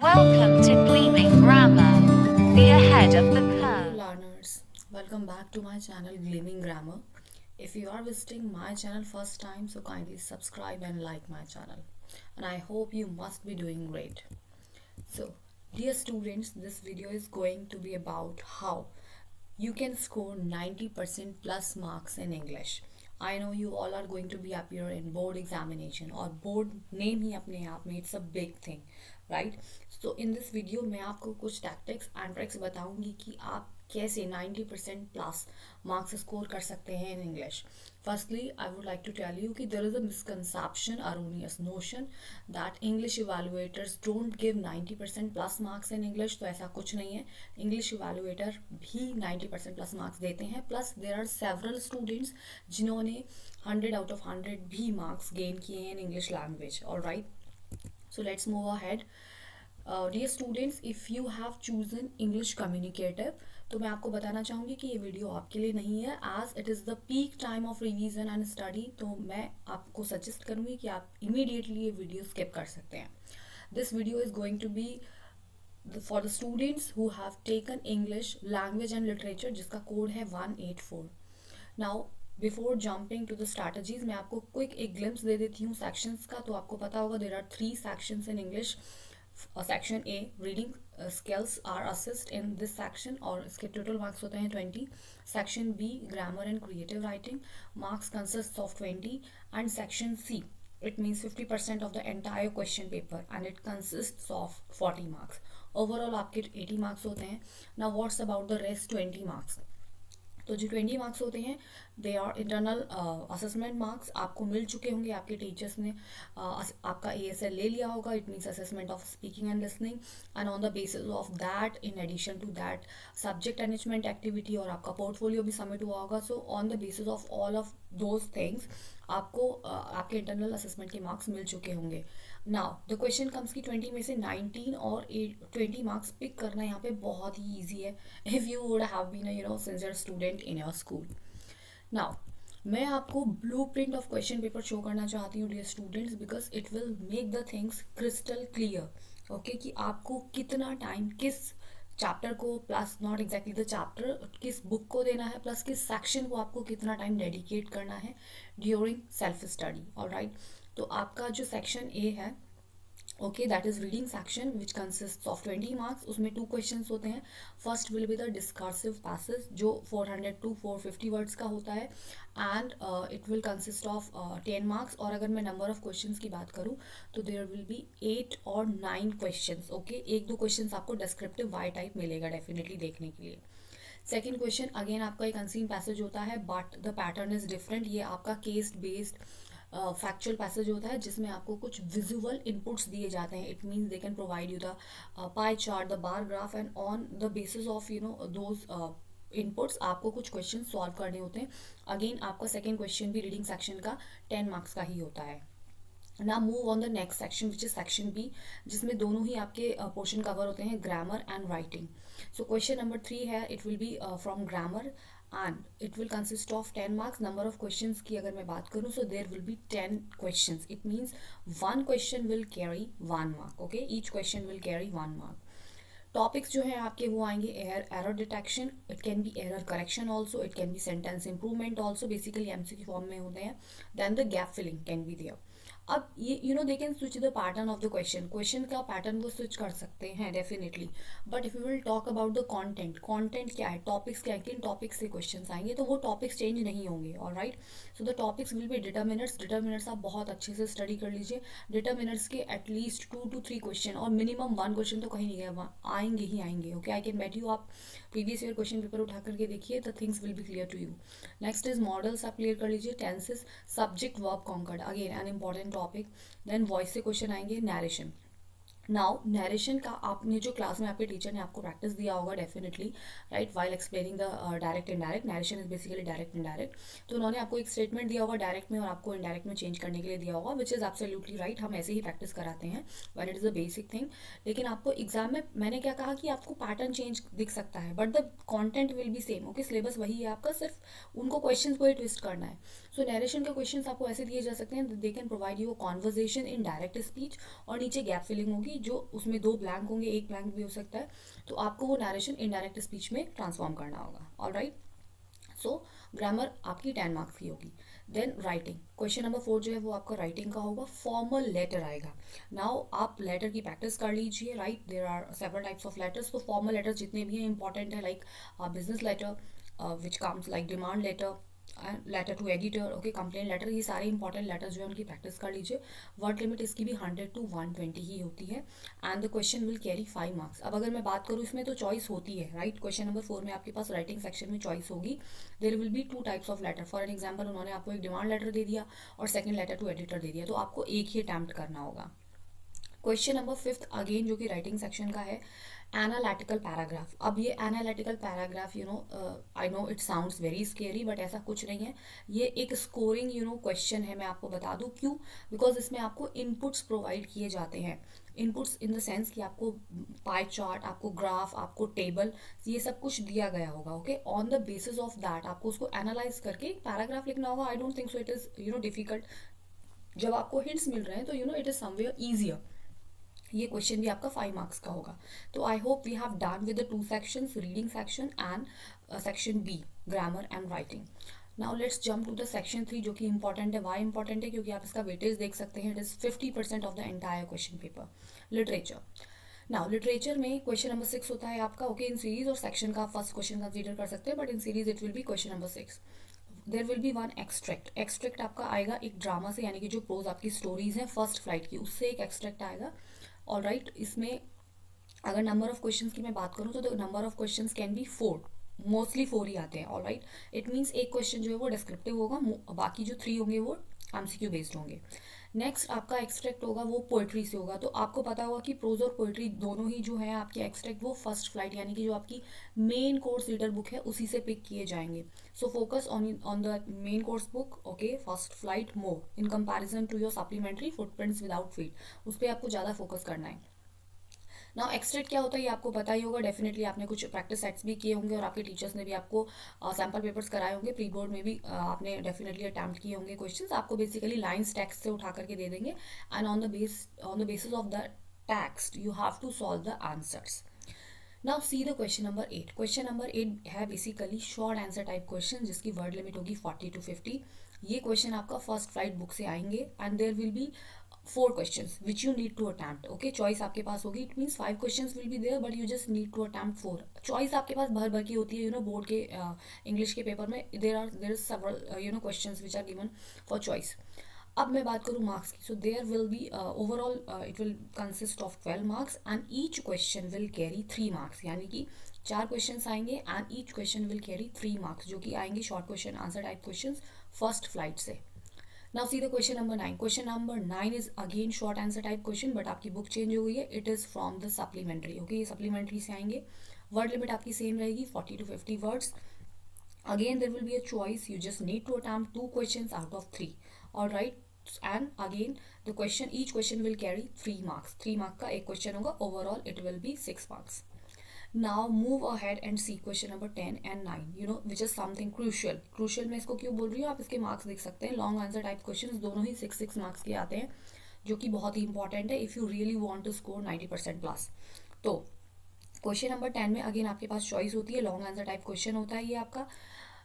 Welcome to Gleaming Grammar. Be ahead of the Hello curve. learners, welcome back to my channel Gleaming Grammar. If you are visiting my channel first time, so kindly subscribe and like my channel. And I hope you must be doing great. So, dear students, this video is going to be about how you can score 90% plus marks in English. I know you all are going to be appear in board examination और board name ही अपने आप में it's a big thing, right? So in this video मैं आपको कुछ tactics and tricks बताऊंगी कि आप कैसे 90% प्लस मार्क्स स्कोर कर सकते हैं in English. Firstly I would like to tell you कि there is a misconception erroneous notion that English evaluators don't give 90% plus marks in English. तो ऐसा कुछ नहीं है, इंग्लिश इवैल्यूएटर भी 90% प्लस मार्क्स देते हैं. Plus there are several students जिन्होंने 100 आउट ऑफ 100 भी मार्क्स गेन किए हैं in English language. Alright, so let's move ahead. Dear students, if you have chosen English Communicative, तो मैं आपको बताना चाहूँगी कि ये वीडियो आपके लिए नहीं है, as it is the peak time of revision and study. तो मैं आपको सजेस्ट करूँगी कि आप immediately ये वीडियो स्किप कर सकते हैं. This video is going to be for the students who have taken English Language and Literature, जिसका कोड है 184. Now before jumping to the strategies मैं आपको क्विक एक ग्लिम्स दे देती हूँ सेक्शंस का. तो आपको पता होगा there are 3 sections in English. Section A reading skills are assessed in this section और इसके टोटल मार्क्स होते हैं 20. Section B grammar and creative writing, marks consist of 20. And section C it means 50% of the entire question paper and it consists of 40 marks. Overall आपके 80 marks होते हैं. Now what's about the rest 20 marks? तो जो 20 marks होते हैं they are internal assessment marks. आपको मिल चुके होंगे, आपके टीचर्स ने आपका ASL ले लिया होगा. It means assessment of speaking and listening. And on the basis of that, in addition to that, subject enrichment activity और आपका पोर्टफोलियो भी सबमिट हुआ होगा. So on the basis of all of those things आपको आपके internal assessment के marks मिल चुके होंगे. नाउ द क्वेश्चन कम्स की 20 में से 19 और 20 मार्क्स पिक करना यहाँ पे बहुत ही ईजी है if you would have been a sincere student in your school. Now मैं आपको blueprint of question paper show करना चाहती हूँ dear students, because it will make the things crystal clear. Okay, कि आपको कितना टाइम किस चैप्टर को, plus not exactly the chapter, किस बुक को देना है, प्लस किस सेक्शन को आपको कितना टाइम डेडिकेट करना है ड्यूरिंग सेल्फ स्टडी. ऑलराइट, तो आपका जो सेक्शन ए है, okay, that is reading section which consist of 20 marks. उसमें 2 क्वेश्चंस होते हैं. First will be the discursive passage जो 400 टू 450 वर्ड्स का होता है and it will consist of 10 marks. और अगर मैं नंबर ऑफ क्वेश्चंस की बात करूँ तो देयर विल बी 8 और 9 क्वेश्चंस. ओके, 1-2 क्वेश्चंस आपको डिस्क्रिप्टिव वाई टाइप मिलेगा डेफिनेटली देखने के लिए. सेकेंड क्वेश्चन अगेन आपका एक अनसीन पैसेज होता है but the pattern is different. ये आपका केस बेस्ड फैक्चुअल पैसेज होता है जिसमें आपको कुछ विजुअल इनपुट्स दिए जाते हैं. It means they can provide you the pie chart, the bar graph, and on the basis of those inputs आपको कुछ क्वेश्चन सॉल्व करने होते हैं. अगेन आपका सेकेंड क्वेश्चन भी रीडिंग सेक्शन का 10 मार्क्स का ही होता है. Now move on the next section which is section B, जिसमें दोनों ही आपके पोर्शन कवर होते हैं, grammar and writing. So question number 3 है, it will be from grammar and it will consist of 10 marks. number of questions की अगर मैं बात करूँ so there will be 10 questions. it means one question will carry 1 mark. okay, each question will carry 1 mark. Topics जो हैं आपके वो आएंगे error detection, it can be error correction also, it can be sentence improvement also, basically MCQ form में होते हैं. Then the gap filling can be there. अब ये they can switch the pattern of the question का pattern वो switch कर सकते हैं definitely. But if you will talk about the content क्या है, टॉपिक्स क्या है, किन टॉपिक्स से क्वेश्चन आएंगे, तो वो टॉपिक्स चेंज नहीं होंगे. Alright, so the topics will be determiners आप बहुत अच्छे से स्टडी कर लीजिए. डिटर्मिनर्स के एटलीस्ट 2 to 3 क्वेश्चन और मिनिमम 1 क्वेश्चन तो कहीं नहीं गया, आएंगे ही आएंगे. Okay, I can bet you. आप प्रीवियस ईयर क्वेश्चन पेपर उठा करके देखिए, the things will be clear to you. Next is modals आप क्लियर कर लीजिए. Tenses, subject, verb, concord, again an important topic. Then voice से क्वेश्चन आएंगे. Narration, now narration का आपने जो क्लास में आपके टीचर ने आपको प्रैक्टिस दिया होगा definitely, right, while explaining the direct indirect. Narration is basically direct indirect. तो उन्होंने आपको एक स्टेटमेंट दिया होगा डायरेक्ट में और आपको इनडायरेक्ट में चेंज करने के लिए दिया होगा, विच इज एब्सोल्युटली राइट. हम ऐसे ही प्रैक्टिस कराते हैं when it is a basic thing. लेकिन आपको एग्जाम में मैंने क्या कहा कि आपको पैटर्न चेंज दिख सकता है but the content will be same. Okay, syllabus वही है आपका, सिर्फ उनको क्वेश्चन को ही ट्विस्ट करना है. सो नरेशन के क्वेश्चंस आपको ऐसे दिए जा सकते हैं, दे can provide you conversation in direct speech, और नीचे गैप फिलिंग होगी जो उसमें 2 ब्लैंक होंगे, एक ब्लैंक भी हो सकता है, तो आपको वो नरेशन इनडायरेक्ट स्पीच में ट्रांसफॉर्म करना होगा। ऑलराइट, सो ग्रामर आपकी 10 मार्क्स की होगी। देन राइटिंग, क्वेश्चन नंबर 4 जो है वो आपका राइटिंग का होगा। फॉर्मल लेटर आएगा। नाउ आप लेटर की प्रैक्टिस कर लीजिए, right, there are several types of letters. तो फॉर्मल लेटर जितने भी हैं इंपॉर्टेंट है, like business letter which comes like demand letter, letter to editor, okay, complain letter, ये सारे इंपॉर्टेंट लेटर जो है उनकी प्रैक्टिस कर लीजिए। वर्ड लिमिट इसकी भी 100 to 120 ही होती है, and the question will carry 5 marks. अब अगर मैं बात करूँ इसमें तो चॉइस होती है, राइट। क्वेश्चन नंबर 4 में आपके पास राइटिंग सेक्शन में चॉइस होगी। There will be 2 types of letter. For an example, उन्होंने आपको एक डिमांड लेटर दे दिया और सेकंड लेटर टू एडिटर दे दिया, तो आपको एक ही अटैम्प्ट करना होगा। क्वेश्चन नंबर 5 अगेन जो कि राइटिंग सेक्शन का है, एनालिटिकल पैराग्राफ। अब ये analytical paragraph, I know it sounds very scary, but ऐसा कुछ नहीं है। ये एक स्कोरिंग क्वेश्चन है, मैं आपको बता दूं क्यों। बिकॉज इसमें आपको इनपुट्स प्रोवाइड किए जाते हैं। इनपुट्स इन द सेंस कि आपको पाई चार्ट, आपको ग्राफ, आपको टेबल, ये सब कुछ दिया गया होगा, okay. On the basis of that आपको उसको एनालाइज करके पैराग्राफ लिखना होगा। I don't think so it is difficult. जब आपको हिंट्स मिल रहे हैं तो इट इज समवेयर ईजियर। ये क्वेश्चन भी आपका 5 मार्क्स का होगा। तो I hope we have done with the 2 sections, reading section and section B, grammar and writing. Now let's jump to the section 3 जो कि इंपॉर्टेंट है। वाई इंपॉर्टेंट है? क्योंकि आप इसका वेटेज देख सकते हैं, it is 50% of the entire question paper. Literature. Now literature में क्वेश्चन नंबर 6 होता है आपका, ओके। इन सीरीज और सेक्शन का फर्स्ट क्वेश्चन कंसीडर कर सकते हैं, but in series it will be question number 6। There will be 1 extract. Extract आपका आएगा एक ड्रामा से, यानी कि जो प्रोज आपकी स्टोरीज हैं फर्स्ट फ्लाइट की, उससे एक एक्सट्रैक्ट आएगा। ऑल राइट, इसमें अगर नंबर ऑफ क्वेश्चंस की मैं बात करूँ तो number of questions can be 4, mostly 4 ही आते हैं। ऑल राइट, इट मीन्स एक क्वेश्चन जो है वो डिस्क्रिप्टिव होगा, बाकी जो 3 होंगे वो एमसीक्यू बेस्ड होंगे। नेक्स्ट आपका एक्सट्रैक्ट होगा वो पोएट्री से होगा। तो आपको पता होगा कि प्रोज और पोएट्री दोनों ही जो है आपके एक्सट्रैक्ट वो फर्स्ट फ्लाइट, यानी कि जो आपकी मेन कोर्स रीडर बुक है उसी से पिक किए जाएंगे। So focus on the main course book, okay, first flight more in comparison to your supplementary footprints without feet, उस पर आपको ज़्यादा फोकस करना है। नाउ एक्सट्रैक्ट क्या होता है ये आपको पता ही होगा, डेफिनेटली आपने कुछ प्रैक्टिस सेट्स भी किए होंगे और आपके टीचर्स ने भी आपको सैम्पल पेपर्स कराए होंगे, प्री बोर्ड में भी आपने डेफिनेटली अटैम्प्ट किए होंगे क्वेश्चंस। आपको बेसिकली लाइन्स टेक्स्ट से उठा करके दे देंगे, and on the basis of the text you have to solve the answers. Now see the question number 8। Question number 8 है basically short answer type question, जिसकी वर्ड लिमिट होगी 40 to 50। ये question आपका फर्स्ट फ्लाइट बुक से आएंगे, and there will be 4 questions which you need to attempt, okay। Choice आपके पास होगी, it means 5 questions will be there but you just need to attempt 4। Choice आपके पास भर भर की होती है, बोर्ड के इंग्लिश के पेपर में there is several questions which are given for choice। अब मैं बात करूँ मार्क्स की, so there will be overall it will consist of 12 marks and each question will carry 3 marks, यानी कि 4 क्वेश्चन आएंगे and each question will carry 3 marks, जो कि आएंगे short question answer type question first flight से। Now see the question number 9। Question number 9 is again short answer type question, but आपकी book change हो गई है, it is from the supplementary, okay. ये supplementary से आएंगे। वर्ड लिमिट आपकी same रहेगी 40 to 50 words. Again there will be a choice, you just need to attempt 2 questions out of 3। All right, and again the question, each question will carry 3 marks। 3 mark का एक question होगा, overall it will be 6 marks। now move ahead and see question number 10 and 9, which is something crucial मैं इसको क्यों बोल रही हूँ, आप इसके मार्क्स देख सकते हैं। लॉन्ग आंसर टाइप क्वेश्चन दोनों ही 6 मार्क्स के आते हैं, जो कि बहुत ही इंपॉर्टेंट है if you really want to score 90% plus. तो क्वेश्चन नंबर 10 में अगेन आपके पास चॉइस होती है, लॉन्ग आंसर टाइप क्वेश्चन होता है ये आपका,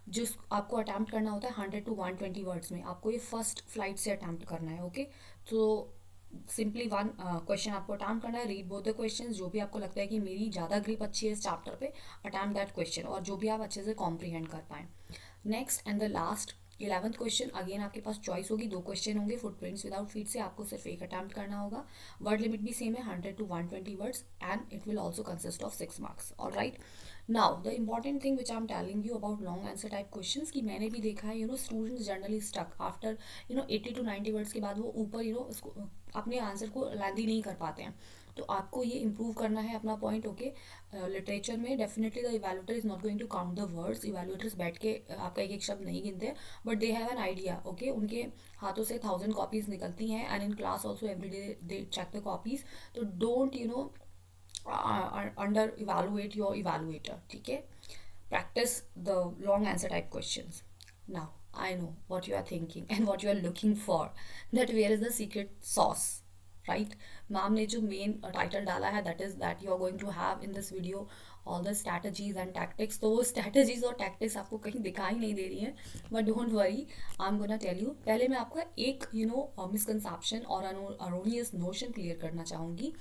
जो आपको अटैम्प्ट करना होता है 100 to 120 वर्ड्स में। आपको ये फर्स्ट फ्लाइट से अटैम्प्ट करना है, ओके। तो सिंपली 1 क्वेश्चन आपको अटैम्प्ट करना है, रीड बोथ द क्वेश्चंस। जो भी आपको लगता है कि मेरी ज़्यादा ग्रिप अच्छी है इस चैप्टर पे, अटैम्प्ट दैट क्वेश्चन, और जो भी आप अच्छे से कॉम्प्रीहेंड कर पाएँ। Next and the last 11th question, again आपके पास चॉइस होगी, 2 क्वेश्चन होंगे फुटप्रिंट्स विदाउट फीड से, आपको सिर्फ एक अटैम्प्ट करना होगा। वर्ड लिमिट भी सेम है 100 to 120 words, and it will also consist of 6 marks. All right, now the important thing which I am telling you about long answer type questions, कि मैंने भी देखा है students generally stuck after 80 to 90 words के बाद वो ऊपर अपने आंसर को लेंदी नहीं कर पाते हैं। तो आपको ये इंप्रूव करना है अपना पॉइंट, ओके। लिटरेचर में definitely the evaluator is not going to count the words, evaluators बैठ के आपका एक एक शब्द नहीं गिनते हैं, but they have an idea, okay. उनके हाथों से 1000 कॉपीज निकलती हैं, and in class also every day they check the copies. तो don't under evaluate your evaluator, ठीक है। Practice the long answer type questions. Now I know what you are thinking and what you are looking for, that where is the secret sauce, right? Ma'am ने जो main title डाला है, that is that you are going to have in this video all the strategies and tactics. तो वो strategies और tactics आपको कहीं दिखाई नहीं दे रही हैं, but don't worry, I am gonna tell you. पहले मैं आपका एक मिसकंसेप्शन और अरोनियस नोशन क्लियर करना चाहूँगी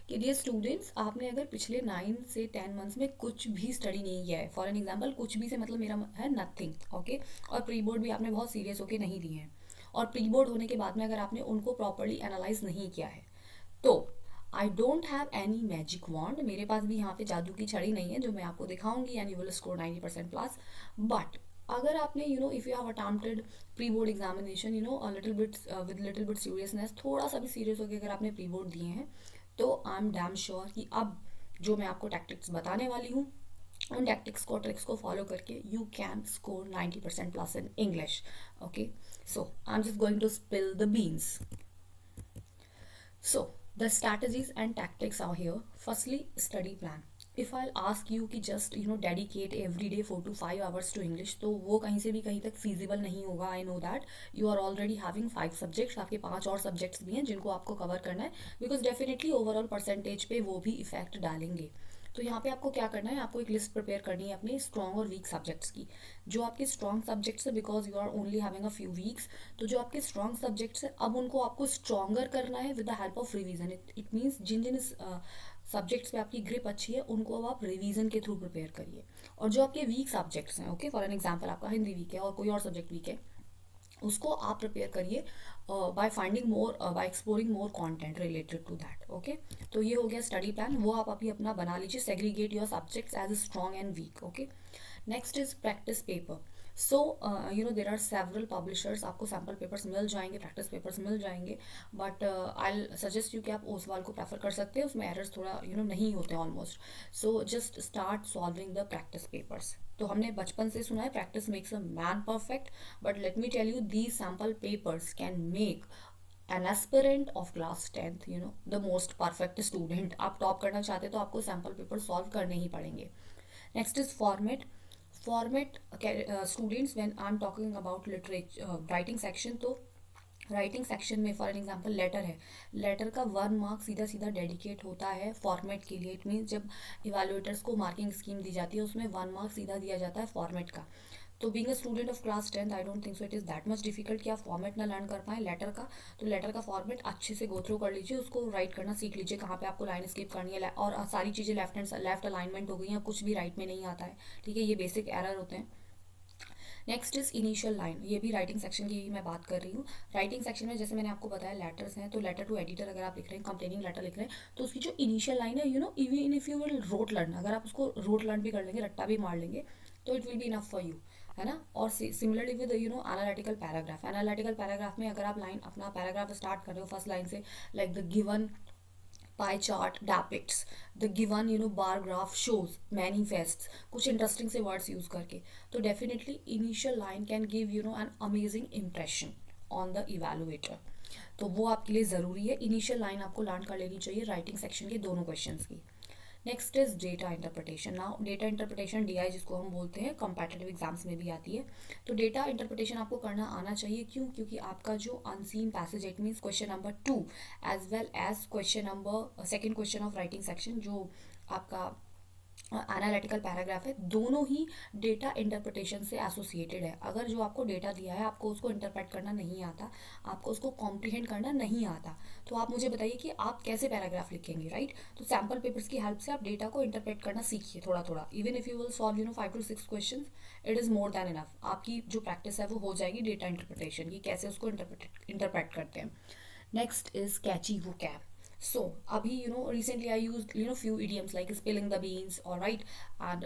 कि डियर स्टूडेंट्स, आपने अगर पिछले 9 से 10 मंथ्स में कुछ भी स्टडी नहीं किया है, फॉर एन एग्जाम्पल कुछ भी से मतलब मेरा है नथिंग, ओके, और प्री बोर्ड भी आपने बहुत सीरियस होकर नहीं दिए हैं, और प्री बोर्ड होने के बाद में अगर आपने उनको प्रॉपरली एनालाइज नहीं किया है, तो I don't have any magic wand, मेरे पास भी यहाँ पे जादू की छड़ी नहीं है जो मैं आपको दिखाऊंगी and you will score 90% plus. But अगर आपने if you have attempted pre board examination little bit with little bit seriousness, थोड़ा सा भी सीरियस होकर अगर आपने प्री बोर्ड दिए हैं, तो आई एम डैम श्योर कि अब जो मैं आपको टैक्टिक्स बताने वाली हूँ, उन टैक्टिक्स को ट्रिक्स को फॉलो करके you can score 90% plus in English. Okay, so I am just going to spill the beans. So the strategies and tactics are here. Firstly, study plan. If I'll ask you कि just dedicate every day 4 to 5 hours to English, तो वो कहीं से भी कहीं तक feasible नहीं होगा. I know that you are already having 5 subjects. आपके 5 और subjects भी हैं जिनको आपको cover करना है, because definitely overall percentage पे वो भी effect डालेंगे. तो यहाँ पे आपको क्या करना है, आपको एक लिस्ट प्रिपेयर करनी है अपने स्ट्रॉन्ग और वीक सब्जेक्ट्स की. जो आपके स्ट्रॉन्ग सब्जेक्ट्स है, because you are only having a few weeks, तो जो आपके स्ट्रॉन्ग सब्जेक्ट्स है अब उनको आपको स्ट्रॉन्गर करना है with the help of revision. It means जिन जिन सब्जेक्ट्स पे आपकी ग्रिप अच्छी है उनको अब आप रिवीजन के थ्रू प्रिपेयर करिए. और जो आपके वीक सब्जेक्ट्स हैं, ओके, फॉर एन एग्जाम्पल आपका हिंदी वीक है और कोई और सब्जेक्ट वीक है, उसको आप प्रिपेयर करिए by finding more, by exploring more content related to that. Okay, तो ये हो गया स्टडी प्लान, वो आप अभी अपना बना लीजिए. Segregate your subjects as strong and weak. Okay, next is practice paper. So there are several publishers, आपको सैम्पल पेपर्स मिल जाएंगे, प्रैक्टिस पेपर्स मिल जाएंगे, बट आई सजेस्ट यू कि आप ओसवाल को प्रेफर कर सकते हैं, उसमें एरर्स थोड़ा नहीं होते हैं almost. So just start solving the practice papers. तो हमने बचपन से सुना है practice makes a man perfect, but let me tell you these sample papers can make an aspirant of class 10th the most perfect student. आप top करना चाहते हैं तो आपको सैम्पल पेपर सॉल्व करने ही पड़ेंगे. Next is format. Students, when I am talking about literature writing section, तो writing section में फॉर एन एग्जाम्पल लेटर है, लेटर का 1 मार्क सीधा सीधा डेडिकेट होता है फॉर्मेट के लिए. इट मीन्स जब इवेल्युएटर्स को मार्किंग स्कीम दी जाती है उसमें 1 मार्क सीधा दिया जाता है फॉर्मेट का. तो being a student of class 10th, I don't think so it is that much difficult कि आप फॉर्मेट ना लर्न कर पाएँ लेटर का. तो लेटर का फॉर्मेट अच्छे से गो थ्रू कर लीजिए, उसको राइट करना सीख लीजिए, कहाँ पे आपको लाइन स्किप करनी है, और सारी चीज़ें लेफ्ट अलाइनमेंट हो गई हैं, कुछ भी राइट में नहीं आता है, ठीक है, ये बेसिक एरर होते हैं. नेक्स्ट इज इनिशियल लाइन, ये भी राइटिंग सेक्शन की ही मैं बात कर रही हूँ. राइटिंग सेक्शन में जैसे मैंने आपको बताया लेटर्स हैं, तो लेटर टू एडिटर अगर आप लिख रहे हैं, कंप्लेनिंग लेटर लिख रहे हैं, तो उसकी जो इनिशियल लाइन है even if you will rote learn, अगर आप उसको रोट लर्न भी कर लेंगे, रट्टा भी मार लेंगे, तो it will be enough for you, है ना. और similarly with analytical paragraph. Analytical paragraph में अगर आप लाइन अपना पैराग्राफ स्टार्ट कर रहे हो फर्स्ट लाइन से, like the given pie chart depicts, the given bar graph shows, manifests, कुछ इंटरेस्टिंग से वर्ड्स यूज करके, तो definitely initial line can give an amazing impression on the evaluator. तो वो आपके लिए ज़रूरी है, इनिशियल लाइन आपको लर्न कर लेनी चाहिए राइटिंग सेक्शन के दोनों क्वेश्चंस की. Next is data interpretation. Now data interpretation DI जिसको हम बोलते हैं, कम्पैटिटिव एग्जाम्स में भी आती है. तो डेटा इंटरप्रिटेशन आपको करना आना चाहिए. क्यों? क्योंकि आपका जो unseen passage, it means question number 2 as well as question number second question of writing section, जो आपका एनालिटिकल पैराग्राफ है, दोनों ही डेटा इंटरप्रिटेशन से एसोसिएटेड है. अगर जो आपको डेटा दिया है आपको उसको इंटरप्रेट करना नहीं आता, आपको उसको कॉम्प्रीहेंड करना नहीं आता, तो आप मुझे बताइए कि आप कैसे पैराग्राफ लिखेंगे, राइट. तो सैम्पल पेपर्स की हेल्प से आप डेटा को इंटरप्रेट करना सीखिए थोड़ा थोड़ा. Even if you will solve 5 to 6 question, it is more than enough. आपकी जो प्रैक्टिस है वो हो जाएगी डेटा इंटरप्रिटेशन की, कैसे उसको इंटरप्रेट करते हैं. Next is catchy vocab. So अभी recently I used few idioms like spilling the beans, all right, and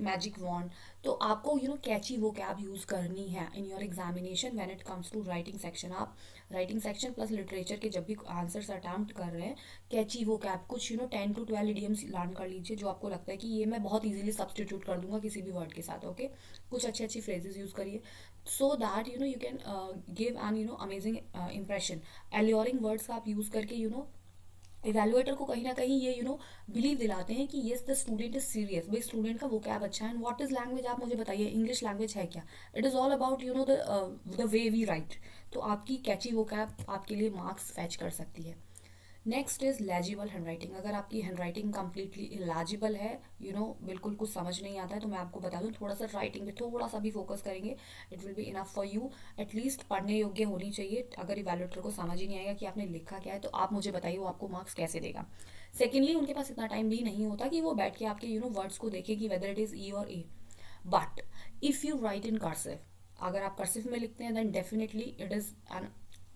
magic wand. तो आपको कैची vocab यूज़ करनी है in your examination when it comes to writing section. आप writing section plus literature के जब भी answers attempt कर रहे हैं, कैची vocab कुछ 10 to 12 idioms लर्न कर लीजिए जो आपको लगता है कि ये मैं बहुत इजीली सब्सटीट्यूट कर दूंगा किसी भी वर्ड के साथ. ओके, कुछ अच्छी अच्छी फ्रेजेस यूज़ करिए so that you can give an amazing impression. Alluring words का आप यूज़ करके इवेलुएटर को कहीं ना कहीं ये बिलीव दिलाते हैं कि yes the student is serious, भाई स्टूडेंट का वोकैब अच्छा है। एंड व्हाट इज लैंग्वेज, आप मुझे बताइए, इंग्लिश लैंग्वेज है क्या? It is all about the way we write. तो आपकी कैची वोकैब आपके लिए मार्क्स फैच कर सकती है। Next is legible handwriting. अगर आपकी हैंडराइटिंग कंप्लीटली इलेजिबल है, बिल्कुल कुछ समझ नहीं आता है, तो मैं आपको बता दूं थोड़ा सा राइटिंग पे थोड़ा सा भी फोकस करेंगे, it will be enough for you. At least पढ़ने योग्य होनी चाहिए। अगर इवैल्यूएटर को समझ ही नहीं आएगा कि आपने लिखा क्या है, तो आप मुझे बताइए वो आपको मार्क्स कैसे देगा। सेकेंडली, उनके पास इतना टाइम भी नहीं होता कि वो बैठ के आपके वर्ड्स को देखे कि वेदर इट इज ई और a. But if you write in cursive, अगर आप कर्सिव में लिखते हैं, then definitely it is an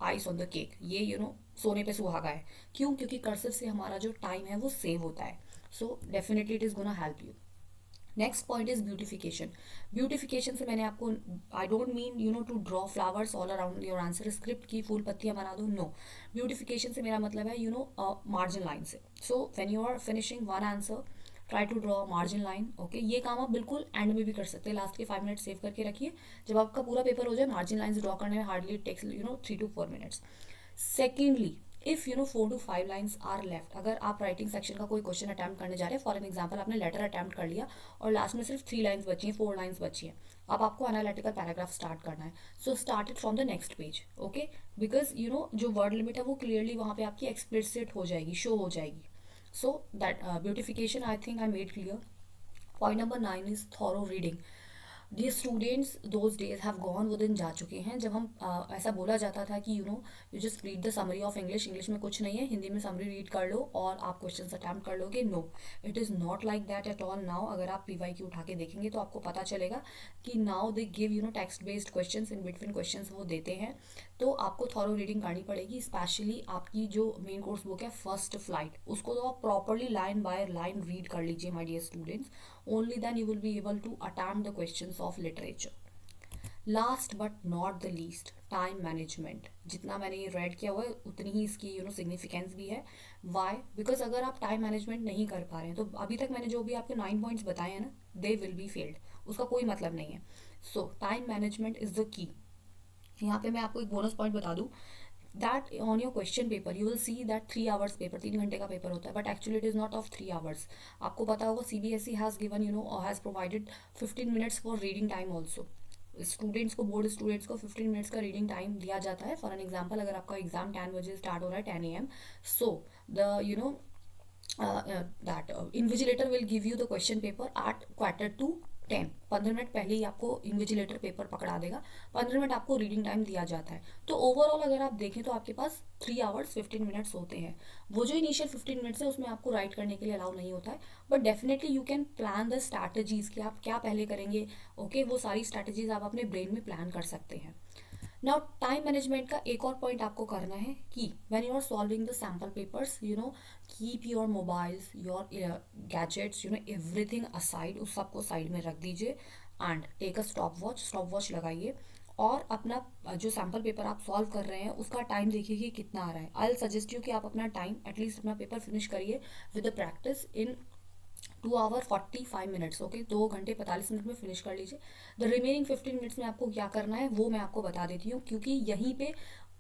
ice on the cake. ये सोने पे सुहागा है। क्यों? क्योंकि कर्सिव से हमारा जो टाइम है वो सेव होता है। So definitely it is gonna help you. Next point is beautification. Beautification से मैंने आपको, I don't mean to draw flowers all around your answer script की फूल पत्तियां बना दो, नो। ब्यूटिफिकेशन से मेरा मतलब है मार्जिन लाइन से। So when you are finishing one answer, try to draw margin line. Okay, ये काम आप बिल्कुल एंड में भी कर सकते हैं। लास्ट के 5 मिनट सेव करके रखिए। जब आपका पूरा पेपर हो जाए, मार्जिन लाइन्स ड्रॉ करने में hardly it takes 3 to 4 minutes. Secondly, if 4 to 5 lines are left, अगर आप राइटिंग सेक्शन का कोई क्वेश्चन अटैम्प्ट करने जा रहे हैं, फॉर एन एग्जाम्पल आपने लेटर अटैम्प्ट कर लिया और लास्ट में सिर्फ 3 लाइन्स बची हैं, 4 लाइन्स बची हैं, अब आपको एनालिटिकल पैराग्राफ स्टार्ट करना है। So start it from the next page. Okay, because जो वर्ड लिमिट है वो क्लियरली वहाँ पे आपकी एक्सप्लिसिट हो जाएगी, शो हो जाएगी। So that beautification I think I made clear. Point number 9 is thorough reading. Dear students, those days have gone, वो दिन जा चुके हैं जब हम ऐसा बोला जाता था कि you just read the summary of English, English में कुछ नहीं है, हिंदी में समरी रीड कर लो और आप क्वेश्चंस अटैम्प्ट कर लोगे। No, it is not like that at all now. अगर आप PYQ उठा के देखेंगे तो आपको पता चलेगा कि now they give text based question, in between question वो देते हैं। तो आपको थॉरो रीडिंग करनी पड़ेगी। स्पेशली आपकी जो मेन कोर्स बुक है फर्स्ट फ्लाइट, उसको तो आप properly line by line read कर लीजिए my dear students. Only then you will be able to attempt the questions of literature. Last but not the least, time management. जितना मैंने ये red किया हुआ है उतनी ही इसकी सिग्निफिकेंस भी है। वाई? बिकॉज अगर आप टाइम मैनेजमेंट नहीं कर पा रहे हैं, तो अभी तक मैंने जो भी आपके 9 पॉइंट्स बताए हैं ना, दे विल बी फेल्ड, उसका कोई मतलब नहीं है। सो time management is the key. यहाँ पे मैं आपको एक बोनस पॉइंट बता दूं, that on your question paper you will see that 3 hours paper, 3 घंटे का पेपर होता है, but actually it is not of 3 hours. आपको पता होगा CBSE has given has provided 15 minutes for reading time also. Students को, बोर्ड स्टूडेंट्स को 15 minutes का रीडिंग टाइम दिया जाता है। फॉर एन एग्जाम्पल, अगर आपका एग्जाम 10 बजे स्टार्ट हो रहा है, 10 AM, so the that invigilator will give you the question paper at 9:45. 15 minute पहले ही आपको इन्विजिलेटर पेपर पकड़ा देगा, 15 मिनट आपको रीडिंग टाइम दिया जाता है। तो ओवरऑल अगर आप देखें तो आपके पास 3 आवर्स 15 मिनट्स होते हैं। वो जो इनिशियल 15 मिनट्स है उसमें आपको राइट करने के लिए अलाउ नहीं होता है, but definitely you can plan the strategies कि आप क्या पहले करेंगे। ओके, वो सारी स्ट्रैटेजीज आप अपने ब्रेन में प्लान कर सकते हैं। नाउ टाइम मैनेजमेंट का एक और पॉइंट आपको करना है कि when you are solving the sample papers, keep your mobiles, your gadgets, everything aside, उस सबको साइड में रख दीजिए and take a stopwatch लगाइए और अपना जो सैम्पल पेपर आप सॉल्व कर रहे हैं उसका टाइम देखिए कि कितना आ रहा है। आई विल सजेस्ट यू कि आप अपना टाइम एटलीस्ट अपना पेपर फिनिश करिए with the practice in 2 hour 45 minutes. Okay, 2 घंटे 45 मिनट में फिनिश कर लीजिए। द रिमेनिंग 15 मिनट्स में आपको क्या करना है वो मैं आपको बता देती हूँ, क्योंकि यहीं पे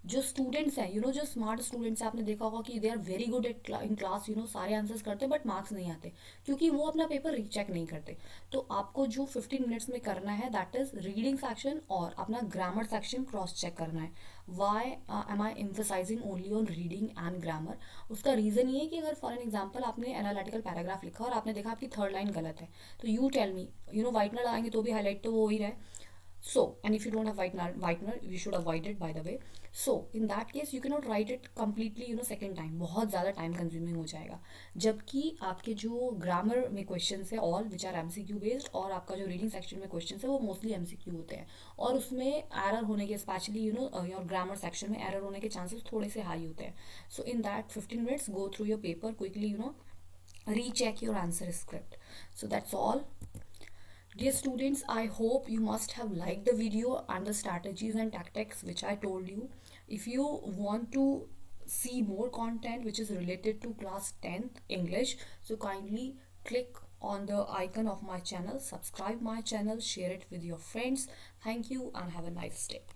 जो स्टूडेंट्स हैं, जो स्मार्ट स्टूडेंट्स हैं, आपने देखा होगा कि they are very good at in class, सारे आंसर्स करते हैं बट मार्क्स नहीं आते क्योंकि वो अपना पेपर रीचेक नहीं करते। तो आपको जो 15 मिनट्स में करना है दैट इज रीडिंग सेक्शन और अपना ग्रामर सेक्शन क्रॉस चेक करना है। Why am I emphasising only on reading and grammar? उसका रीजन ये है कि अगर फॉर एन एग्जाम्पल आपने एनालिटिकल पैराग्राफ लिखा और आपने देखा आपकी 3rd लाइन गलत है, तो यू टेल मी, व्हाइटनर लगाएंगे तो भी हाईलाइट तो वो हो ही रहा है। So, and if you don't have whitener, you should avoid it, by the way. So, in that case, you cannot write it completely, second time. बहुत ज़्यादा टाइम कंज्यूमिंग हो जाएगा। जबकि आपके जो ग्रामर में क्वेश्चंस है all which are MCQ based, और आपका जो रीडिंग सेक्शन में क्वेश्चंस है वो मोस्टली MCQ होते हैं, और उसमें एरर होने के, स्पेशली योर ग्रामर सेक्शन में एरर होने के चांसेस थोड़े से हाई होते हैं। So in that 15 minutes go through your paper quickly, recheck your answer script. So that's all. Dear students, I hope you must have liked the video and the strategies and tactics which I told you. If you want to see more content which is related to class 10th English, so kindly click on the icon of my channel, subscribe my channel, share it with your friends. Thank you and have a nice day.